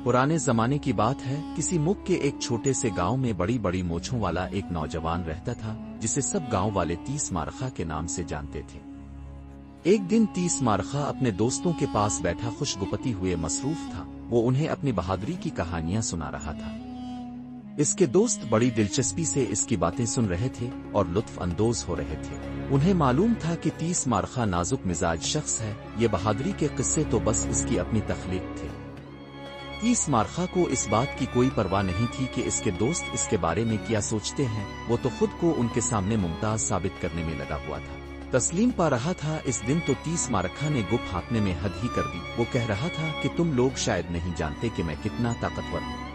पुराने जमाने की बात है। किसी मुख के एक छोटे से गांव में बड़ी बड़ी मोछों वाला एक नौजवान रहता था, जिसे सब गांव वाले 30 मारखा के नाम से जानते थे। एक दिन 30 मारखा अपने दोस्तों के पास बैठा खुशगुपती हुए मसरूफ था। वो उन्हें अपनी बहादुरी की कहानियां सुना रहा था। इसके दोस्त बड़ी दिलचस्पी से इसकी बातें सुन रहे थे और लुत्फ अंदोज हो रहे थे। उन्हें मालूम था कि 30 मारखा नाजुक मिजाज शख्स है। ये बहादुरी के किस्से तो बस इसकी अपनी तख्लीक थे। 30 मारखा को इस बात की कोई परवाह नहीं थी कि इसके दोस्त इसके बारे में क्या सोचते हैं। वो तो खुद को उनके सामने मुमताज साबित करने में लगा हुआ था। तस्लीम पा रहा था। इस दिन तो 30 मारखा ने गुप हाँकने में हद ही कर दी। वो कह रहा था कि तुम लोग शायद नहीं जानते कि मैं कितना ताकतवर हूँ।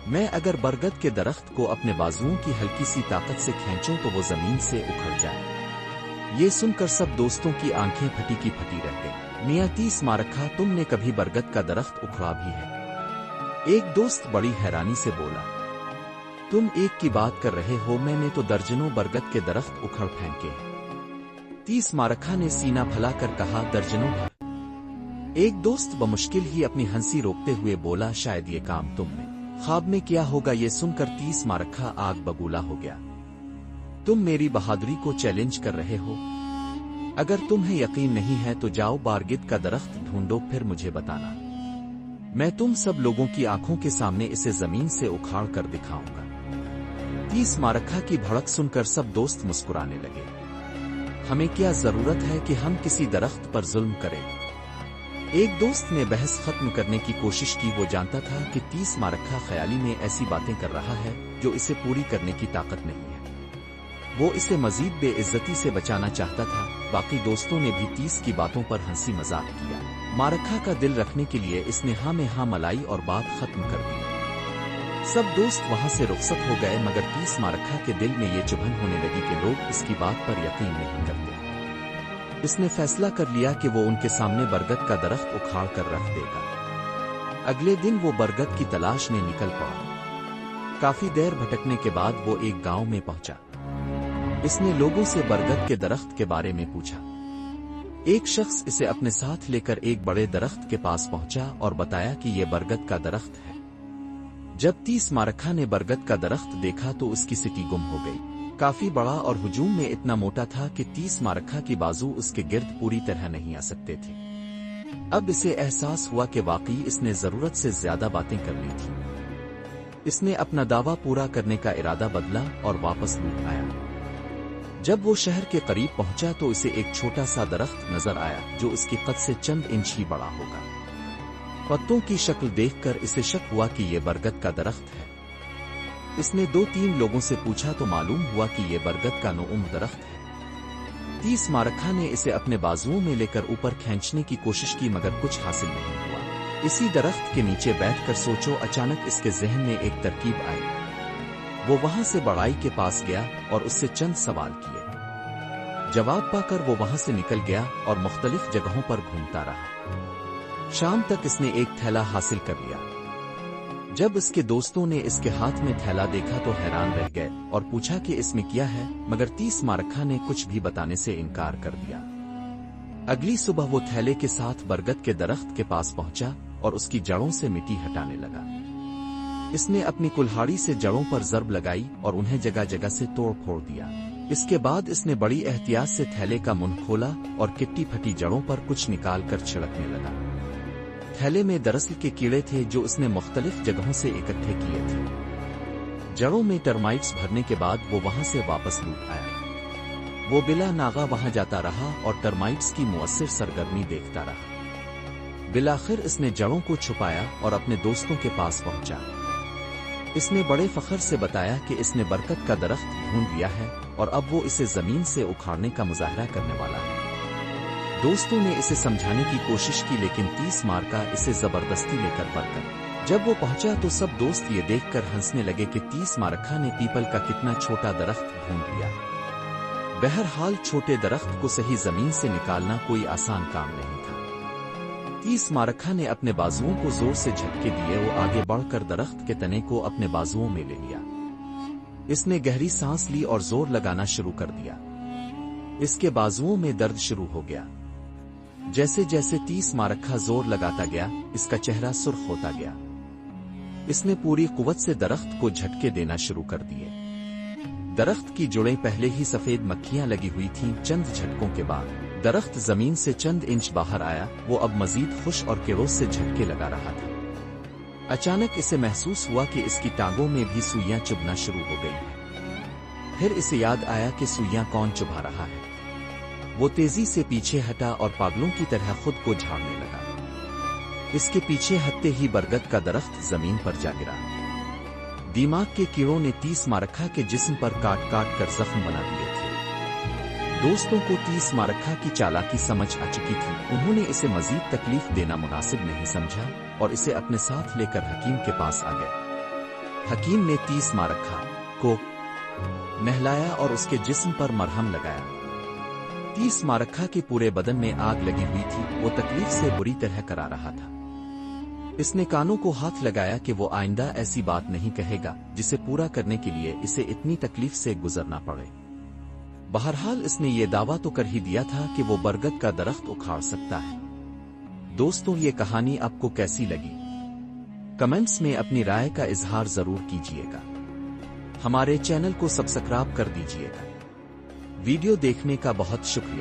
मैं अगर बरगद के दरख्त को अपने बाजुओं की हल्की सी ताकत से खींचूं तो वो जमीन से उखड़ जाए। ये सुनकर सब दोस्तों की आंखें फटी की फटी रह गई। मियां 30 मारखा, तुमने कभी बरगद का दरख्त उखड़ा भी है? एक दोस्त बड़ी हैरानी से बोला। तुम एक की बात कर रहे हो, मैंने तो दर्जनों बरगद के दरख्त उखड़ फेंके हैं। 30 मारखा ने सीना फैला कर कहा, दर्जनों भर? एक दोस्त बमुश्किल ही अपनी हंसी रोकते हुए बोला, शायद ये काम तुमने ख्वाब में किया होगा। ये सुनकर 30 मारखा आग बबूला हो गया। तुम मेरी बहादुरी को चैलेंज कर रहे हो? अगर तुम्हें यकीन नहीं है तो जाओ बारगद का दरख्त ढूंढो, फिर मुझे बताना। मैं तुम सब लोगों की आंखों के सामने इसे जमीन से उखाड़ कर दिखाऊंगा। 30 मारखा की भड़क सुनकर सब दोस्त मुस्कुराने लगे। हमें क्या जरूरत है कि हम किसी दरख्त पर जुल्म करें? एक दोस्त ने बहस खत्म करने की कोशिश की। वो जानता था कि 30 मारखा ख्याली में ऐसी बातें कर रहा है जो इसे पूरी करने की ताकत नहीं है। वो इसे मजीद बेइज्जती से बचाना चाहता था। बाकी दोस्तों ने भी 30 की बातों पर हंसी मजाक किया। मारखा का दिल रखने के लिए इसने हाँ में हाँ मलाई और बात खत्म कर दी। सब दोस्त वहां से रुखसत हो गए, मगर 30 मारखा के दिल में ये चुभन होने लगी कि लोग इसकी बात पर यकीन नहीं करते। इसने फैसला कर लिया कि वो उनके सामने बरगद का दरख्त उखाड़ कर रख देगा। अगले दिन वो बरगद की तलाश में निकल पड़ा। काफी देर भटकने के बाद वो एक गांव में पहुंचा। इसने लोगों से बरगद के दरख्त के बारे में पूछा। एक शख्स इसे अपने साथ लेकर एक बड़े दरख्त के पास पहुंचा और बताया कि ये बरगद का दरख्त है। जब 30 मारखा ने बरगद का दरख्त देखा तो उसकी सिटी गुम हो गई। काफी बड़ा और हुजूम में इतना मोटा था कि 30 मारखा की बाजू उसके गिर्द पूरी तरह नहीं आ सकते थे। अब इसे एहसास हुआ कि वाकई इसने जरूरत से ज्यादा बातें कर ली थी। इसने अपना दावा पूरा करने का इरादा बदला और वापस लौट आया। जब वो शहर के करीब पहुंचा तो इसे एक छोटा सा दरख्त नजर आया जो उसकी कद से चंद इंच ही बड़ा होगा। पत्तों की शक्ल देखकर इसे शक हुआ कि ये बरगद का दरख्त है। इसने 2-3 लोगों से पूछा तो मालूम हुआ कि ये बरगद का नौउम्र दरख्त है। 30 मारखा ने इसे अपने बाजुओं में लेकर ऊपर खींचने की कोशिश की, मगर कुछ हासिल नहीं हुआ। इसी दरख्त के नीचे बैठकर सोचो, अचानक इसके जहन में एक तरकीब आई। वो वहां से बड़ाई के पास गया और उससे चंद सवाल किए। जवाब पाकर वो वहां से निकल गया और मुख्तलिफ जगहों पर घूमता रहा। शाम तक इसने एक थैला हासिल कर लिया। जब इसके दोस्तों ने इसके हाथ में थैला देखा तो हैरान रह गए और पूछा कि इसमें क्या है, मगर 30 मारखा ने कुछ भी बताने से इनकार कर दिया। अगली सुबह वो थैले के साथ बरगद के दरख्त के पास पहुंचा और उसकी जड़ों से मिट्टी हटाने लगा। इसने अपनी कुल्हाड़ी से जड़ों पर जरब लगाई और उन्हें जगह जगह से तोड़ फोड़ दिया। इसके बाद इसने बड़ी एहतियात से थैले का मुंह खोला और किट्टी फटी जड़ों पर कुछ निकाल कर छिड़कने लगा। थैले में दरअसल के कीड़े थे जो उसने मुख्तलिफ जगहों से इकट्ठे किए थे। जड़ों में टर्माइट्स भरने के बाद वो वहां से वापस लौट आया। वो बिला नागा वहां जाता रहा और टर्माइट्स की मुअस्सिर सरगर्मी देखता रहा। बिलाखिर इसने जड़ों को छुपाया और अपने दोस्तों के पास पहुंचा। इसने बड़े फख्र से बताया कि इसने बरगद का दरख्त ढूंढ लिया है और अब वो इसे जमीन से उखाड़ने का मुजाहरा करने वाला है। दोस्तों ने इसे समझाने की कोशिश की, लेकिन 30 मारखा इसे जबरदस्ती लेकर बढ़ गए। जब वो पहुंचा तो सब दोस्त ये देखकर हंसने लगे कि 30 मारखा ने पीपल का कितना छोटा दरख्त ढूंढ लिया। बहरहाल छोटे दरख्त को सही जमीन से निकालना कोई आसान काम नहीं था। 30 मारखा ने अपने बाजुओं को जोर से झटके दिए। वो आगे बढ़कर दरख्त के तने को अपने बाजुओं में ले लिया। इसने गहरी सांस ली और जोर लगाना शुरू कर दिया। इसके बाजुओं में दर्द शुरू हो गया। जैसे जैसे 30 मारखा जोर लगाता गया, इसका चेहरा सुर्ख होता गया। इसने पूरी कुव्वत से दरख्त को झटके देना शुरू कर दिए। दरख्त की जुड़ें पहले ही सफेद मक्खियां लगी हुई थीं। चंद झटकों के बाद दरख्त जमीन से चंद इंच बाहर आया। वो अब मजीद खुश और केड़ों से झटके लगा रहा था। अचानक इसे महसूस हुआ कि इसकी टांगों में भी सुइयां चुभना शुरू हो गई हैं। फिर इसे याद आया कि सुइयां कौन चुभा रहा है। वो तेजी से पीछे हटा और पागलों की तरह खुद को झाड़ने लगा। इसके पीछे हटते ही बरगद का दरख्त जमीन पर जा गिरा। दिमाग के कीड़ों ने 30 मारखा के जिस्म पर काट काट कर जख्म बना दिए थे। दोस्तों को 30 मारखा की चालाकी समझ आ चुकी थी। उन्होंने इसे मजीद तकलीफ देना मुनासिब नहीं समझा और इसे अपने साथ लेकर हकीम के पास आ गए। हकीम ने 30 मारखा को नहलाया और उसके जिस्म पर मरहम लगाया। 30 मारखा के पूरे बदन में आग लगी हुई थी। वो तकलीफ से बुरी तरह करा रहा था। इसने कानों को हाथ लगाया कि वो आइंदा ऐसी बात नहीं कहेगा जिसे पूरा करने के लिए इसे इतनी तकलीफ से गुजरना पड़े। बहरहाल इसने ये दावा तो कर ही दिया था कि वो बरगद का दरख्त उखाड़ सकता है। दोस्तों, ये कहानी आपको कैसी लगी? कमेंट्स में अपनी राय का इजहार जरूर कीजिएगा। हमारे चैनल को सब्सक्राइब कर दीजिएगा। वीडियो देखने का बहुत शुक्रिया।